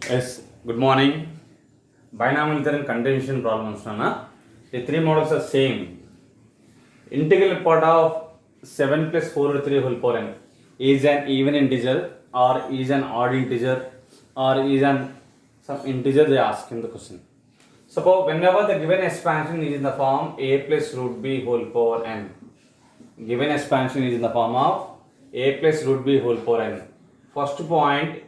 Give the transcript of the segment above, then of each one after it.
Yes, good morning. Binomial theorem continuation problems. Nana. The three models are same. Integral part of 7 plus 4 over 3 whole power n is an even integer or is an odd integer or is an some integer they ask in the question. Suppose whenever the given expansion is in the form a plus root b whole power n. Given expansion is in the form of a plus root b whole power n. First point,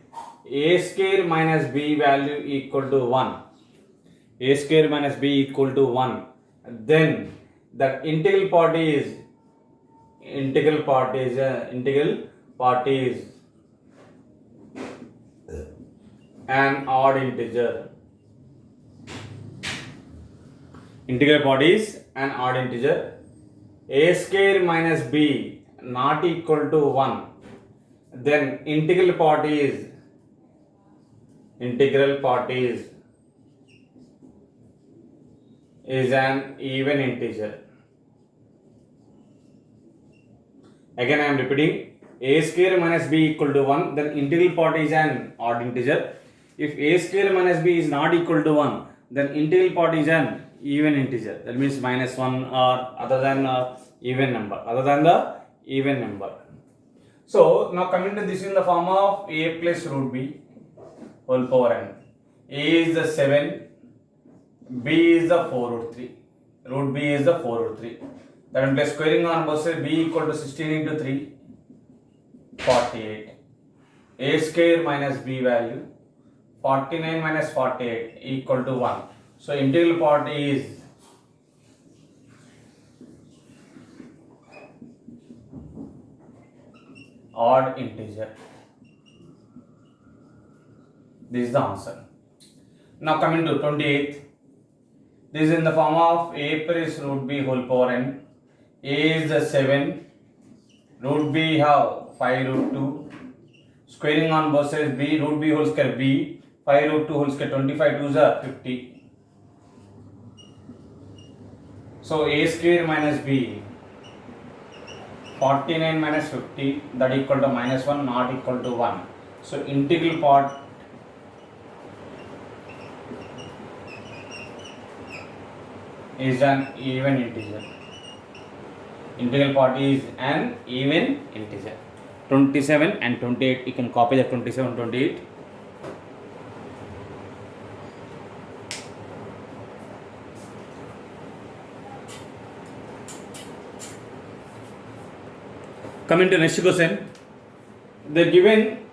a square minus b value equal to 1. A square minus b equal to 1. Then the integral part is an odd integer. Integral part is an odd integer. A square minus b not equal to 1. Then integral part is an even integer. Again I am repeating, a square minus b equal to 1, then integral part is an odd integer. If a square minus b is not equal to 1, then integral part is an even integer. That means minus 1 or other than the even number. So now coming to this in the form of a plus root b whole power n. A is the 7, b is the 4 root 3. Root b is the 4 root 3. Then by squaring on both sides, b equal to 16 into 3, 48. A square minus b value, 49 minus 48 equal to 1. So integral part is odd integer. This is the answer. Now coming to 28th. This is in the form of a plus root b whole power n. A is the 7, root b have 5 root 2, squaring on both sides b, root b whole square b, 5 root 2 whole square, 25 2s are 50. So a square minus b, 49 minus 50, that equal to minus 1, not equal to 1. So integral part is an even integer. Integral part is an even integer. 27 and 28, you can copy the 27 and 28. Coming to next question, they given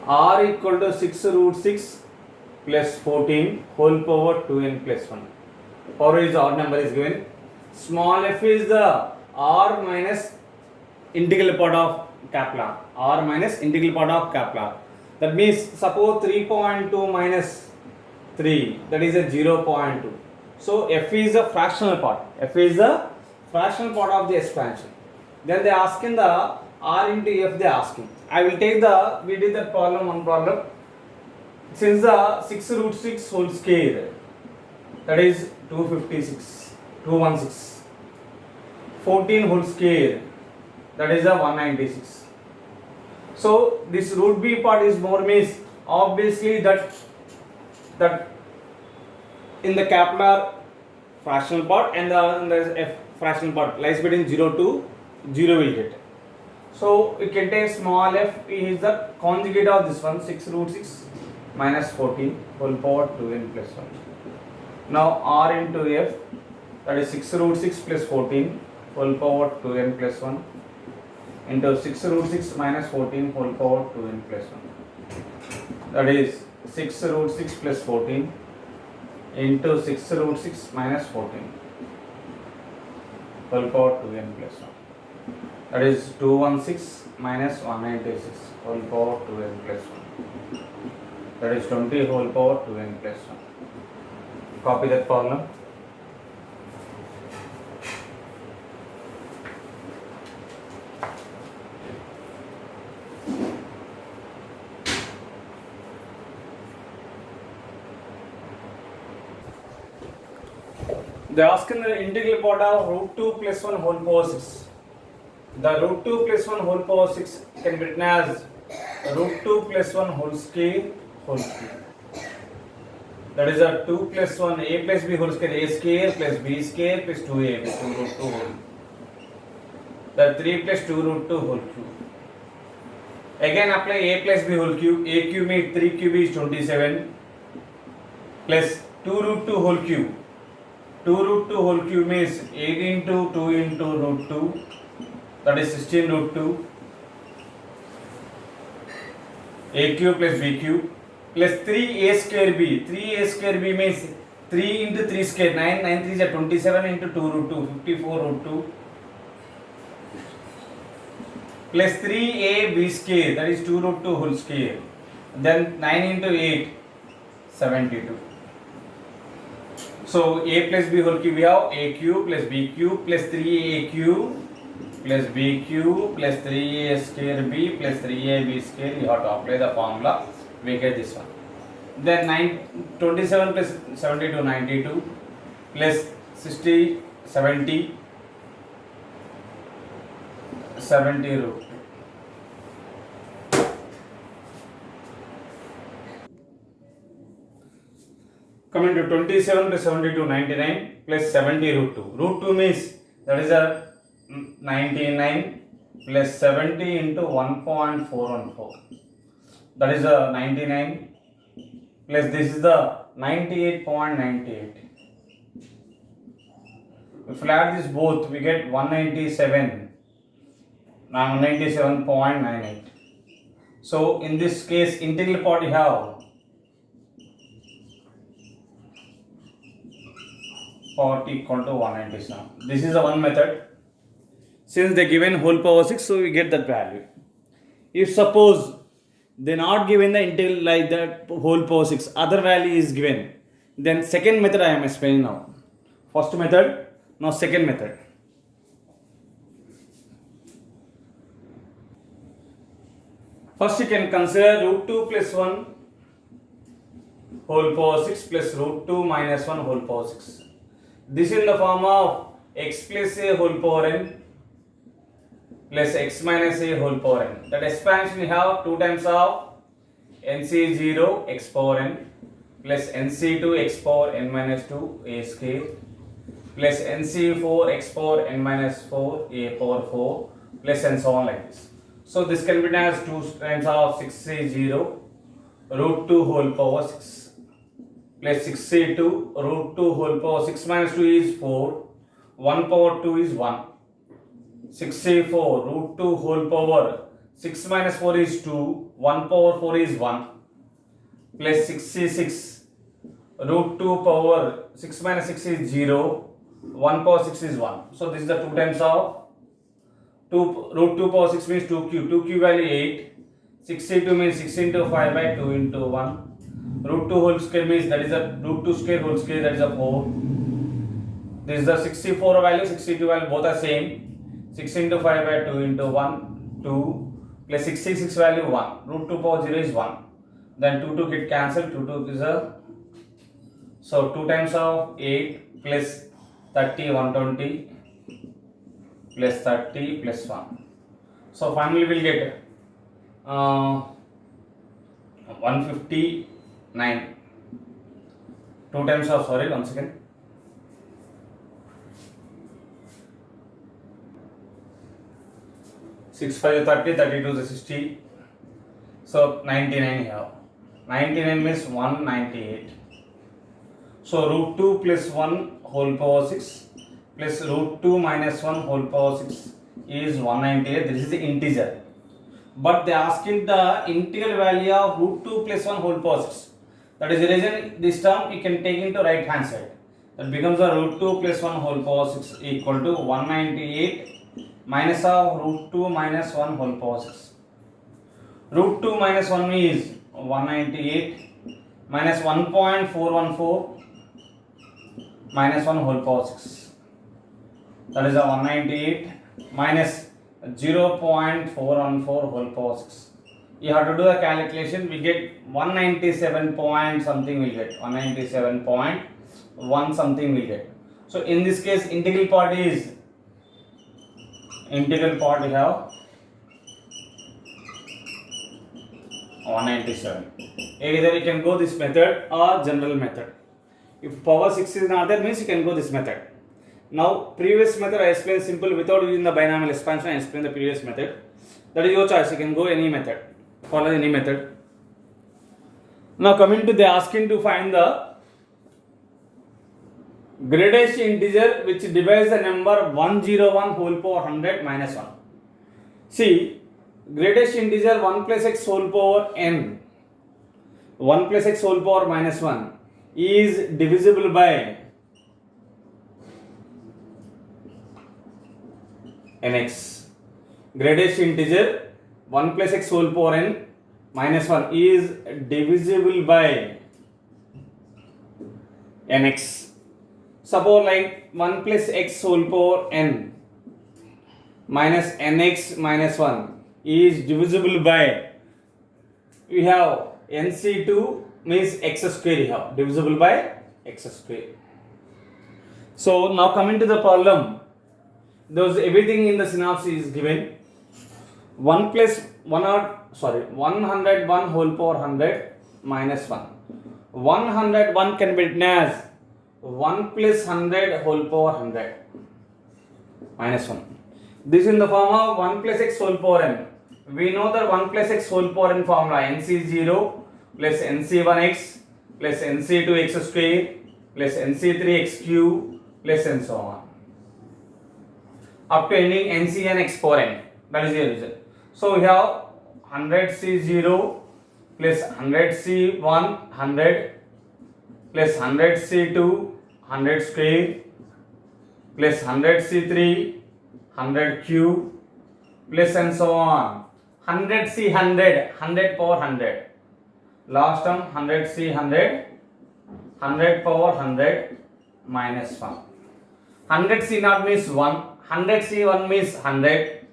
r equal to 6 root 6 plus 14 whole power 2n plus 1. Power is odd number is given. Small f is the r minus integral part of capital R. R minus integral part of capital R. That means suppose 3.2 minus 3, that is a 0.2. So f is the fractional part. F is the fractional part of the expansion. Then they ask in the r into f they asking. I will take we did that problem, one problem. Since the 6 root 6 whole square, that is 216, 14 whole square, that is a 196. So this root b part is more means obviously that in the capital R fractional part and the f fractional part lies between 0 to 0 will get. So we can take small f is the conjugate of this one, 6 root 6 minus 14 whole power 2n plus 1. Now r into f, that is 6 root 6 plus 14 whole power 2n plus 1 into 6 root 6 minus 14 whole power 2n plus 1. That is 6 root 6 plus 14 into 6 root 6 minus 14 whole power 2n plus 1. That is 216 minus 196 whole power 2n plus 1. That is 20 whole power 2n plus 1. Copy that problem. They ask in the integral part of root 2 plus 1 whole power 6. The root 2 plus 1 whole power 6 can be written as root 2 plus 1 whole square whole cube. That is a 2 plus 1 a plus b whole square, a square plus b square plus 2a plus 2 root 2 whole. That 3 plus 2 root 2 whole cube. Again apply a plus b whole cube. A cube means 3 cube is 27 plus 2 root 2 whole cube. 2 root 2 whole cube means 8 into 2 into root 2. That is 16 root 2. A cube plus b cube plus 3a square b. 3a square b means 3 into 3 square, 9, 9 3 is 27 into 2 root 2, 54 root 2. Plus 3a b square, that is 2 root 2 whole square. Then 9 into 8, 72. So a plus b whole cube, we have a cube plus b cube plus 3a cube plus b cube plus 3a square b plus 3ab square. You have to apply the formula. We get this one. Then 27 plus 72, 92 plus 60, 70, 70 root 2. Coming to 27 plus 72, 99 plus 70 root 2. Root 2 means that is a 99 plus 70 into 1.414. That is a 99 plus this is the 98.98. If we add this both, we get 197. Now 197.98. So in this case, integral part you have part equal to 197. This is the one method. Since they given whole power 6, so we get that value. If suppose they not given the integral like that whole power 6, other value is given, then second method I am explaining now. First method, now second method. First you can consider root 2 plus 1 whole power 6 plus root 2 minus 1 whole power 6. This in the form of x plus a whole power n plus x minus a whole power n. That expansion we have 2 times of nc0 x power n plus nc2 x power n minus 2 a square plus nc4 x power n minus 4 a power 4 plus and so on like this. So this can be written as 2 times of 6c0 root 2 whole power 6 plus 6c2 root 2 whole power 6 minus 2 is 4, 1 power 2 is 1. 6c4 root 2 whole power 6 minus 4 is 2, 1 power 4 is 1 plus 6c6 root 2 power 6 minus 6 is 0, 1 power 6 is 1. So this is the 2 times of 2 root 2 power 6 means 2 cube. 2 cube value 8. 6c2 means 6 into 5 by 2 into 1. Root 2 whole square means that is a root 2 square whole square, that is a 4. This is the 64 value, 62 value, both are same. 6 into 5 by 2 into 1, 2 plus 66 value 1. Root 2 power 0 is 1. Then 2 get cancelled, 2 is a. So 2 times of 8 plus 30, 120 plus 30 plus 1. So finally we will get 159. 2 times of, sorry, once again. 6 5 30, 32 is 60. So 99 here. 99 means 198. So root 2 plus 1 whole power 6 plus root 2 minus 1 whole power 6 is 198. This is the integer. But they are asking the integral value of root 2 plus 1 whole power 6. That is the reason this term you can take into right hand side. That becomes a root 2 plus 1 whole power 6 equal to 198 minus of root 2 minus 1 whole power 6. Root 2 minus 1 is 198 minus 1.414 minus 1 whole power 6. That is a 198 minus 0.414 whole power 6. You have to do the calculation. We get 197 point something will get 197.1 something will get. So in this case, integral part we have 197. Either you can go this method or general method. If power 6 is not there, means you can go this method. Now, previous method I explained simple without using the binomial expansion. I explained the previous method. That is your choice. You can go any method. Follow any method. Now, coming to the asking to find the greatest integer which divides the number 101 whole power 100 minus 1. See, greatest integer 1 plus x whole power n, 1 plus x whole power minus 1 is divisible by nx. Greatest integer 1 plus x whole power n minus 1 is divisible by nx. Suppose like 1 plus x whole power n minus nx minus 1 is divisible by, we have nc2 means x square, you have divisible by x square. So now coming to the problem, those everything in the synopsis is given. 101 whole power 100 minus 1. 101 can be written as 1 plus 100 whole power 100 minus 1. This is in the form of 1 plus x whole power n. We know that 1 plus x whole power n formula, nc0 plus nc1x plus nc2x square plus nc3x cube plus and so on, up to ending nc and x power n. That is the result. So we have 100c0 plus 100c1 100 plus 100c2 100 square plus 100c3 100 cube plus and so on. 100c 100 power 100. Last term 100c 100 power 100 minus 1. 100c naught means 1. 100c1 means 100.